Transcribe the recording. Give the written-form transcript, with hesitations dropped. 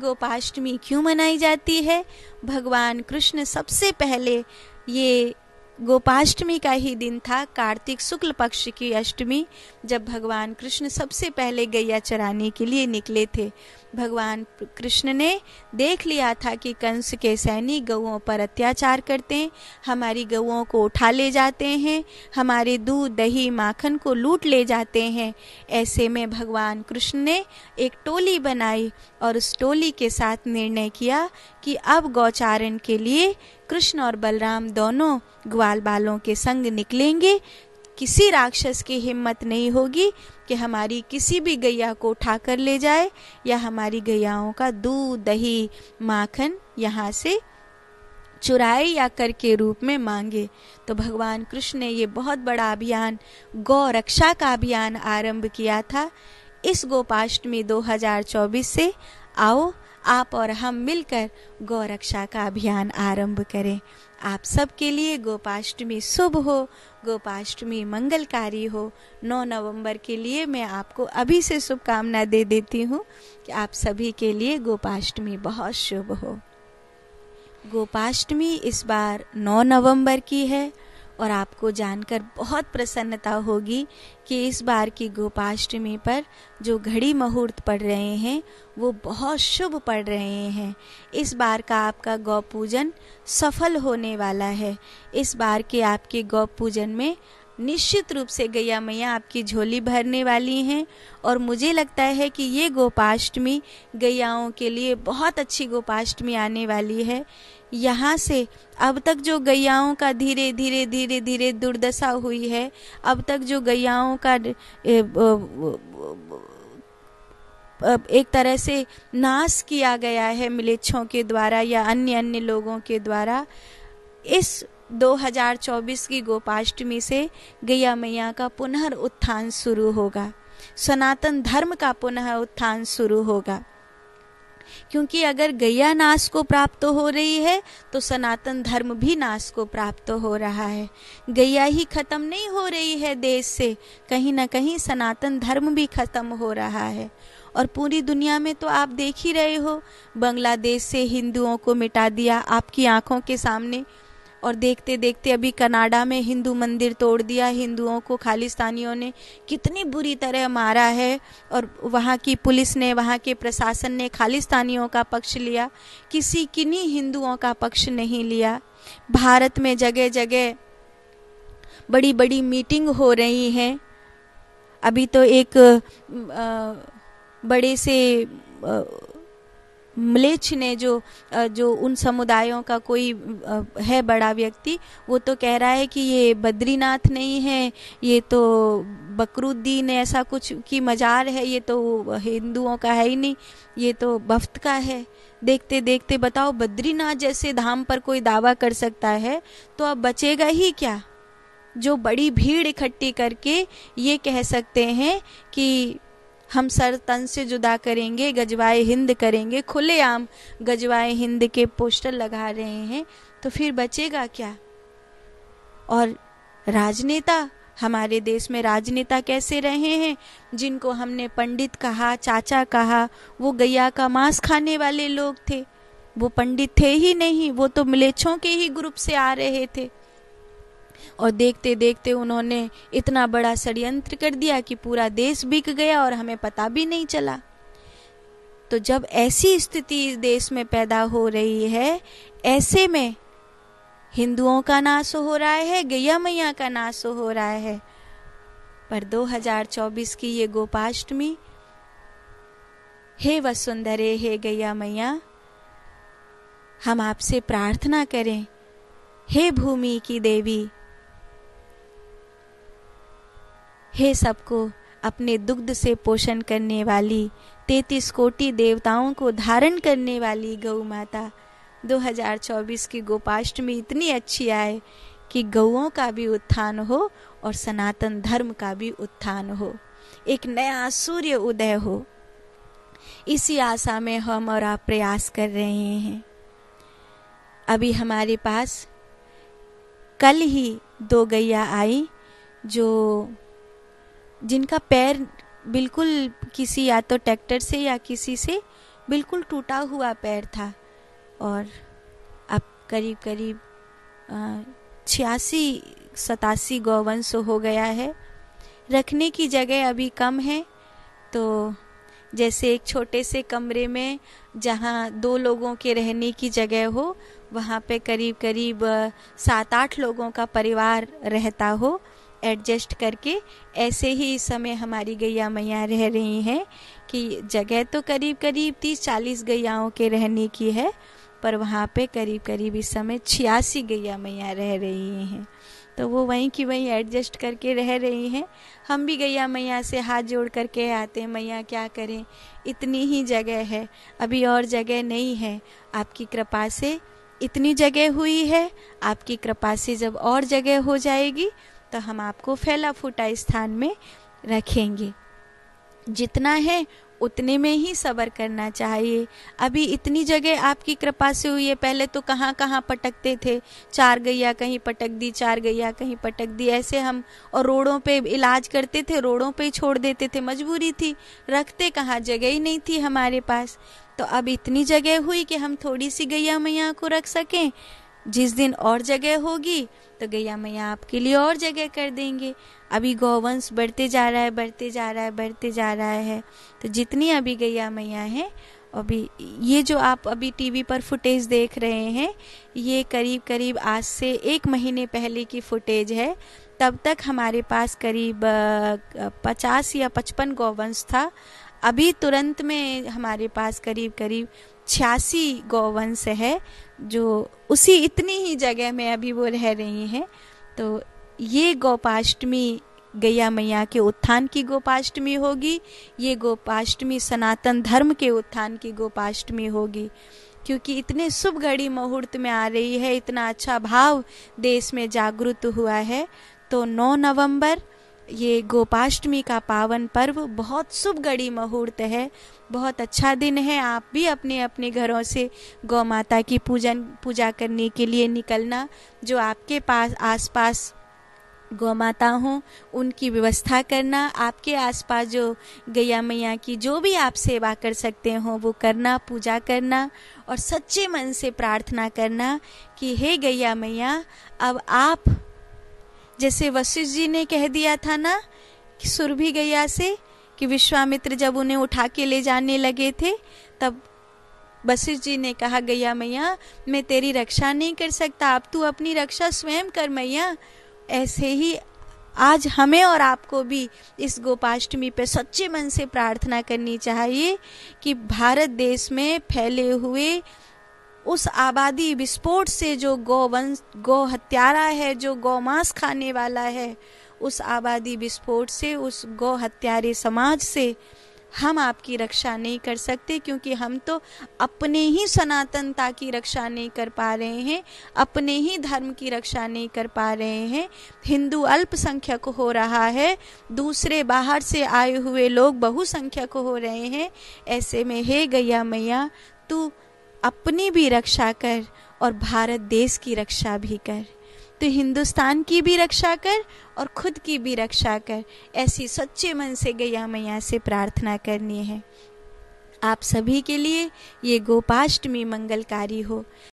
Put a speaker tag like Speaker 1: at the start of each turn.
Speaker 1: गोपाष्टमी क्यों मनाई जाती है? भगवान कृष्ण सबसे पहले, ये गोपाष्टमी का ही दिन था, कार्तिक शुक्ल पक्ष की अष्टमी, जब भगवान कृष्ण सबसे पहले गैया चराने के लिए निकले थे। भगवान कृष्ण ने देख लिया था कि कंस के सैनिक गौओं पर अत्याचार करते हैं, हमारी गौओं को उठा ले जाते हैं, हमारे दूध दही माखन को लूट ले जाते हैं। ऐसे में भगवान कृष्ण ने एक टोली बनाई और उस टोली के साथ निर्णय किया कि अब गौचारण के लिए कृष्ण और बलराम दोनों ग्वाल बालों के संग निकलेंगे। किसी राक्षस की हिम्मत नहीं होगी कि हमारी किसी भी गैया को उठा कर ले जाए या हमारी गैयाओं का दूध दही माखन यहाँ से चुराए या कर के रूप में मांगे। तो भगवान कृष्ण ने ये बहुत बड़ा अभियान, गौ रक्षा का अभियान आरंभ किया था। इस गोपाष्टमी 2024 से आओ आप और हम मिलकर गौ रक्षा का अभियान आरंभ करें। आप सबके लिए गोपाष्टमी शुभ हो, गोपाष्टमी मंगलकारी हो। 9 नवंबर के लिए मैं आपको अभी से शुभकामना दे देती हूँ कि आप सभी के लिए गोपाष्टमी बहुत शुभ हो। गोपाष्टमी इस बार 9 नवंबर की है और आपको जानकर बहुत प्रसन्नता होगी कि इस बार की गोपाष्टमी पर जो घड़ी मुहूर्त पड़ रहे हैं वो बहुत शुभ पड़ रहे हैं। इस बार का आपका गौ पूजन सफल होने वाला है। इस बार के आपके गौ पूजन में निश्चित रूप से गैया मैया आपकी झोली भरने वाली हैं और मुझे लगता है कि ये गोपाष्टमी गैयाओं के लिए बहुत अच्छी गोपाष्टमी आने वाली है। यहाँ से अब तक जो गैयाओं का धीरे धीरे दुर्दशा हुई है, अब तक जो गैयाओं का एक तरह से नाश किया गया है म्लेच्छों के द्वारा या अन्य लोगों के द्वारा, इस 2024 की गोपाष्टमी से गैया मैया का पुनः उत्थान शुरू होगा, सनातन धर्म का पुनः उत्थान शुरू होगा। क्योंकि अगर गैया नाश को प्राप्त हो रही है तो सनातन धर्म भी नाश को प्राप्त हो रहा है। गैया ही खत्म नहीं हो रही है देश से, कहीं ना कहीं सनातन धर्म भी खत्म हो रहा है। और पूरी दुनिया में तो आप देख ही रहे हो, बांग्लादेश से हिंदुओं को मिटा दिया आपकी आंखों के सामने, और देखते देखते अभी कनाडा में हिंदू मंदिर तोड़ दिया, हिंदुओं को खालिस्तानियों ने कितनी बुरी तरह मारा है और वहाँ की पुलिस ने, वहाँ के प्रशासन ने खालिस्तानियों का पक्ष लिया, किसी किन्हीं हिंदुओं का पक्ष नहीं लिया। भारत में जगह जगह बड़ी बड़ी मीटिंग हो रही हैं। अभी तो एक बड़े से म्लेच्छ ने जो उन समुदायों का कोई है बड़ा व्यक्ति, वो तो कह रहा है कि ये बद्रीनाथ नहीं है, ये तो बकरुद्दीन ऐसा कुछ की मजार है, ये तो हिंदुओं का है ही नहीं, ये तो बफ्त का है। देखते देखते बताओ, बद्रीनाथ जैसे धाम पर कोई दावा कर सकता है तो अब बचेगा ही क्या? जो बड़ी भीड़ इकट्ठी करके ये कह सकते हैं कि हम सर तन से जुदा करेंगे, गजवाए हिंद करेंगे, खुलेआम गजवाए हिंद के पोस्टर लगा रहे हैं, तो फिर बचेगा क्या? और राजनेता, हमारे देश में राजनेता कैसे रहे हैं? जिनको हमने पंडित कहा, चाचा कहा, वो गैया का मांस खाने वाले लोग थे, वो पंडित थे ही नहीं, वो तो म्लेच्छों के ही ग्रुप से आ रहे थे। और देखते देखते उन्होंने इतना बड़ा षड्यंत्र कर दिया कि पूरा देश बिक गया और हमें पता भी नहीं चला। तो जब ऐसी स्थिति इस देश में पैदा हो रही है, ऐसे में हिंदुओं का नाश हो रहा है, गैया मैया का नाश हो रहा है। पर 2024 की ये गोपाष्टमी, हे वसुंधरे, हे गैया मैया, हम आपसे प्रार्थना करें, हे भूमि की देवी, हे सबको अपने दुग्ध से पोषण करने वाली, 33 कोटि देवताओं को धारण करने वाली गौ माता, 2024 की गोपाष्टमी इतनी अच्छी आए कि गौओं का भी उत्थान हो और सनातन धर्म का भी उत्थान हो, एक नया सूर्य उदय हो। इसी आशा में हम और आप प्रयास कर रहे हैं। अभी हमारे पास कल ही 2 गैया आई जिनका पैर बिल्कुल किसी या तो ट्रैक्टर से या किसी से बिल्कुल टूटा हुआ पैर था और अब करीब करीब 86-87 गौवंश हो गया है। रखने की जगह अभी कम है, तो जैसे एक छोटे से कमरे में जहाँ 2 लोगों के रहने की जगह हो, वहाँ पे करीब करीब 7-8 लोगों का परिवार रहता हो एडजस्ट करके, ऐसे ही इस समय हमारी गैया मैया रह रही हैं कि जगह तो करीब करीब 30-40 गैयाओं के रहने की है, पर वहाँ पे करीब करीब इस समय 86 गैया मैया रह रही हैं। तो वो वहीं की वहीं एडजस्ट करके रह रही हैं। हम भी गैया मैया से हाथ जोड़ करके आते हैं, मैया क्या करें, इतनी ही जगह है, अभी और जगह नहीं है, आपकी कृपा से इतनी जगह हुई है, आपकी कृपा से जब और जगह हो जाएगी तो हम आपको फैला फूटा स्थान में रखेंगे। जितना है उतने में ही सब्र करना चाहिए। अभी इतनी जगह आपकी कृपा से हुई है, पहले तो कहाँ कहाँ पटकते थे, 4 गैया कहीं पटक दी, 4 गैया कहीं पटक दी, ऐसे हम, और रोडों पे इलाज करते थे, रोडों पे ही छोड़ देते थे, मजबूरी थी, रखते कहाँ, जगह ही नहीं थी हमारे पास। तो अब इतनी जगह हुई कि हम थोड़ी सी गैया मैया को रख सकें। जिस दिन और जगह होगी तो गैया मैया आपके लिए और जगह कर देंगे। अभी गौवंश बढ़ते जा रहा है, बढ़ते जा रहा है, बढ़ते जा रहा है। तो जितनी अभी गैया मैया हैं, अभी ये जो आप अभी टीवी पर फुटेज देख रहे हैं, ये करीब करीब आज से 1 महीने पहले की फुटेज है। तब तक हमारे पास करीब 50 या 55 गौवंश था। अभी तुरंत में हमारे पास करीब करीब 86 गौवंश है, जो उसी इतनी ही जगह में अभी वो रह रही हैं। तो ये गोपाष्टमी गैया मैया के उत्थान की गोपाष्टमी होगी। ये गोपाष्टमी सनातन धर्म के उत्थान की गोपाष्टमी होगी, क्योंकि इतने शुभ घड़ी मुहूर्त में आ रही है, इतना अच्छा भाव देश में जागृत हुआ है। तो 9 नवंबर ये गोपाष्टमी का पावन पर्व बहुत शुभ घड़ी मुहूर्त है, बहुत अच्छा दिन है। आप भी अपने अपने घरों से गौ माता की पूजा करने के लिए निकलना। जो आपके पास आसपास गौ माता हो उनकी व्यवस्था करना, आपके आसपास जो गैया मैया की जो भी आप सेवा कर सकते हो वो करना, पूजा करना, और सच्चे मन से प्रार्थना करना कि हे गैया मैया, अब आप, जैसे वशिष्ठ जी ने कह दिया था ना कि सुरभि गैया से, कि विश्वामित्र जब उन्हें उठा के ले जाने लगे थे, तब वशिष्ठ जी ने कहा गैया मैया मैं तेरी रक्षा नहीं कर सकता, अब तू अपनी रक्षा स्वयं कर मैया। ऐसे ही आज हमें और आपको भी इस गोपाष्टमी पे सच्चे मन से प्रार्थना करनी चाहिए कि भारत देश में फैले हुए उस आबादी विस्फोट से, जो गौवंश गौ हत्यारा है, जो गौमांस खाने वाला है, उस आबादी विस्फोट से, उस गौ हत्यारे समाज से हम आपकी रक्षा नहीं कर सकते, क्योंकि हम तो अपने ही सनातनता की रक्षा नहीं कर पा रहे हैं, अपने ही धर्म की रक्षा नहीं कर पा रहे हैं। हिंदू अल्पसंख्यक हो रहा है, दूसरे बाहर से आए हुए लोग बहुसंख्यक हो रहे हैं। ऐसे में हे गैया मैया, तू अपनी भी रक्षा कर और भारत देश की रक्षा भी कर, तो हिंदुस्तान की भी रक्षा कर और खुद की भी रक्षा कर। ऐसी सच्चे मन से गैया मैया से प्रार्थना करनी है। आप सभी के लिए ये गोपाष्टमी मंगलकारी हो।